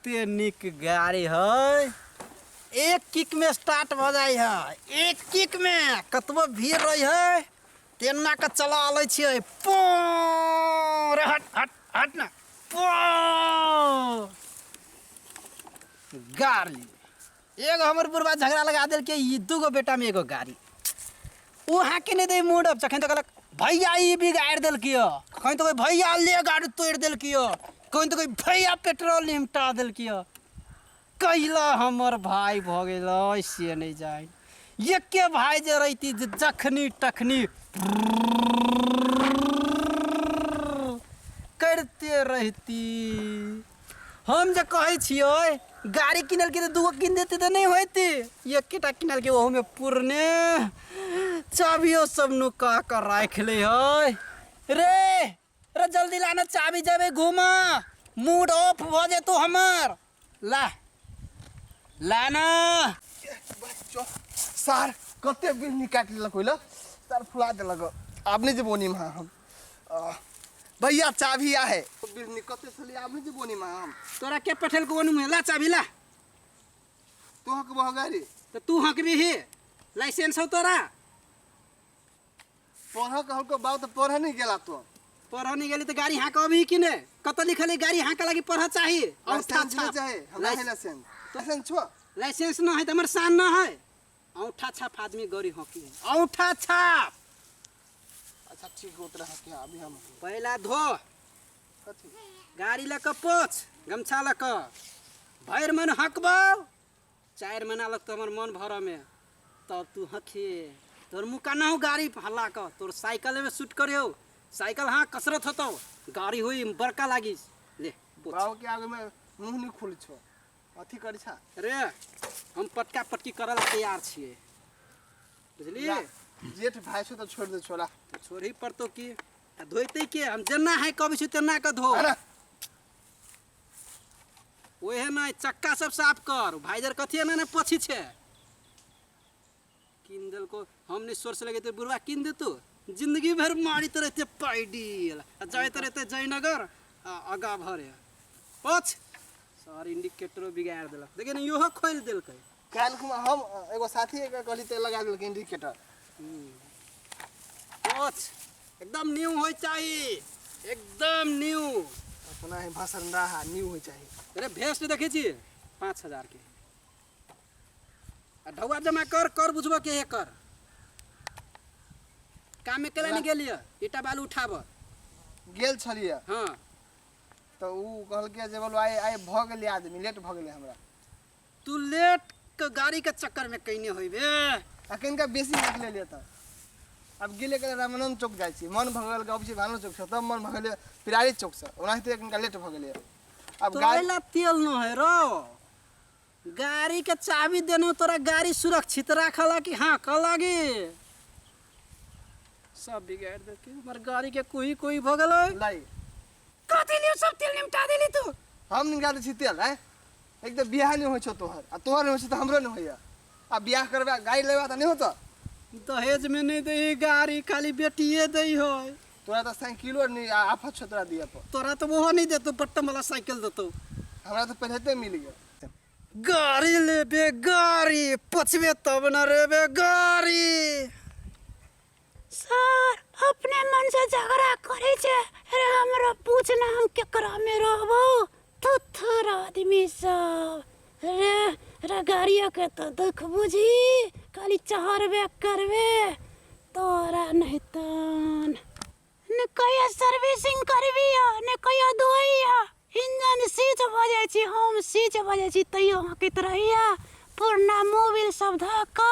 कते निक गाड़ी है, एक किक में स्टार्ट हो जाए है, एक किक में कतबो भीड़ रही है तेना के चला ले छिए। पो रे हट हट हट ना पो गाड़ी एगो हमर बुढ़वा झगड़ा लगा दिल के ई दूगो बेटा में एगो गाड़ी वहाँ के नहीं दे मूड अब जखन तो कहलक भैया ई बिगाड़ दिल कियो, कहीं तो कोई भैया ले गाड़ी तोड़ दिल कियो, कहीं तो कोई भैया पेट्रोल निमटा दिल कियो। कैला हमर भाई भ गेल से नहीं जाए एके भाई जे रहती जखनी टखनी करते रहती। हम जे कहे छियै गाड़ी किनल के दूगो किन देते तो नहीं होती, एकेटा किनल के ओहू में पुरने चाबियो सब नुका कर राख ले है। रे रे जल्दी लाना चाबी, जाबे घूमा मूड ऑफ हो जे तो हमर ला लाना। सर कते बिल निकाट लेलक होइल सर फुला देलक आपने जे बोनी में हम भैया चाबी आहे बिल निकते छली आपने जे बोनी में हम तोरा के पठल को ओनु में ला चाबी ला। तू हक बह गाड़ी तो तू हक भी ही लाइसेंस हो तोरा पढ़ कहल को बात पढ़ नहीं गेला तो पढ़ नहीं गेली तो गाड़ी हाँ कभी कि ने कत लिखल गाड़ी हाँ का लगी पढ़ चाहिए लाइसेंस चाहे हमरा है लाइसेंस लाइसेंस छो लाइसेंस न है तो हमर शान न है। औंठा छाप आदमी गौरी हकी है औंठा छाप। अच्छा ठीक उतरा है क्या अभी हम पहला धो कथी गाड़ी लक पोछ गमछा लक भैर मन हकबो 4 महीना लग तो हमर मन भर में तब तू हखे तोर मुका ना हो गाड़ी हल्ला क तोर साइकिल में शूट करियो साइकिल हाँ कसरत होतो गाड़ी हुई बड़का लागी ले बाव के आगे में मुंह नहीं खुल छो अथी करी छा रे हम पटका पटकी करल तैयार छिए बुझलिए। जेठ भाई छो तो छोड़ दे छोरा छोड़ी पर तो की धोइते के हम जेना है कभी छु तेना के धो अरे ओहे नहीं चक्का सब साफ कर भाईजर कथी ना पछी छे किन दिल को हमने सोर्स लगे तो बुढ़वा किन दे तो जिंदगी भर मारी तो रहते पाइडिल जाए तो रहते जयनगर आगा भरे पछ सर इंडिकेटरो बिगाड़ देलक देखिए ना यो खोल देलकै काल हम एगो साथी के कहली ते लगा देलक इंडिकेटर पछ एकदम न्यू होय चाहिए एकदम न्यू अपना है भाषण रहा न्यू हो चाहिए। अरे भेस्ट देखे छी 5000 के ढौआ जमा कर कर बुझबो के कर काम में केला नहीं गेलिए ईटा बालू उठाब गेल छलिए हाँ तो ऊ कहल के जे बोलो आए आए भ गेली आदमी लेट भ गेली हमरा तू लेट के गाड़ी के चक्कर में कइने होइबे अखन का बेसी निकले ले त अब गेले के रामानंद चौक जाय छी मन भगल के अबसी भानो चौक से तब मन भगले पिरारी चौक से ओनाहिते अखन का लेट भ गेली अब गाड़ी तोला तेल न है रो गाड़ी के चाबी देने तोरा गाड़ी सुरक्षित रखला कि हाँ क लागे सब बिगाड़ दे के हमर गाड़ी के कोई भगल लाई कथी लियो सब तेल निमटा देली तू हम निकाल छी तेल है एक तो बियाह नहीं होय छो तोहर आ तोहर होय छ त हमरो नहीं होया आ बियाह करबा गाड़ी लेबा त नहीं होता दहेज में नहीं दे गाड़ी खाली बेटिए दे हो तोरा त साइकिलो नहीं आफत छ तोरा दिया पर तोरा तो वो नहीं देतो बट्टम वाला साइकिल देतो हमरा तो पहले मिल गया गाड़ी लेबे गाड़ी पछबे तब न रेबे गाड़ी। सर अपने मन से झगड़ा करे छे अरे हमरा पूछना हम केकरा में रहबो थुथुर आदमी सब रे रे गाड़िया के तो दुख बुझी खाली चहरबे करबे तोरा नहीं तन ने कहिया सर्विसिंग करबिया ने कहिया धोइया इंजन सीज भ जाय छी हम सीज भ जाय छी तैयो हकैत रहिया पुरना मोबिल सब धक्का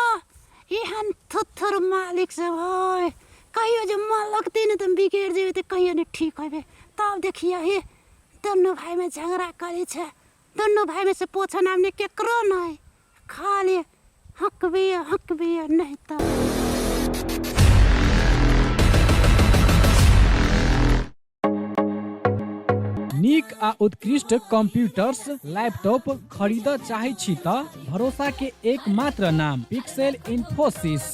एहन थुथुर मालिक सब है कहियो जो मन लगती न तुम बिगड़ जेबे तो कहियो न ठीक होबे तब देखिए हे दोनों भाई में झगड़ा करे छे दोनों भाई में से पूछा नाम ने केकरो नहीं खाली हक भी नहीं तो नीक आ उत्कृष्ट कंप्यूटर्स लैपटॉप खरीद चाहे छी त भरोसा के एकमात्र नाम पिक्सेल इन्फोसिस।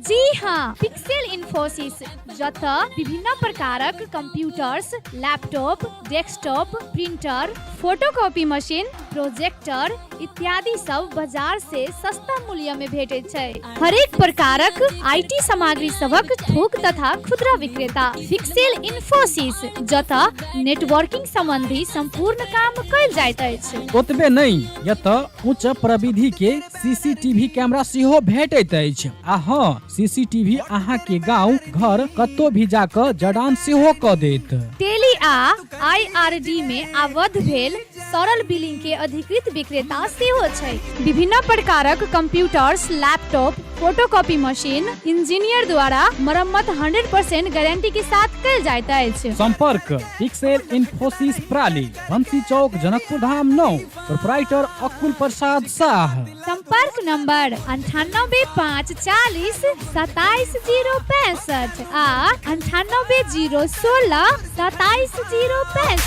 जी हाँ, पिक्सेल इन्फोसिस जत विभिन्न प्रकारक computers, laptop, desktop, printer, photocopy machine, projector इत्यादि सब बाजार से सस्ता मूल्य में भेटे छै। हरेक प्रकारक आईटी सामग्री सबक थोक तथा खुदरा विक्रेता पिक्सेल इन्फोसिस जत नेटवर्किंग संबंधी संपूर्ण काम कयल जाइत अछि। ओतबे नहीं यत उच्च प्रविधि के सीसीटीवी कैमरा सेहो भेटैत अछि। आ हाँ, सीसीटीवी अहाँ के गांव घर कतौ भी जाकर जड़ान सेहो क देत। टेली आ आईआरडी में आबद्ध भेल सरल बिलिंग के अधिकृत विक्रेता सेहो छै। विभिन्न प्रकारक computers, laptop, photocopy machine engineer द्वारा मरम्मत 100% गारंटी के साथ कयल जाइत अछि। संपर्क पिक्सेल इन्फोसिस प्राली, बंसी चौक, जनकपुर धाम 9, प्रोप्राइटर अकुल प्रसाद शाह। संपर्क नंबर 9854 27065 आ 9801 27 065।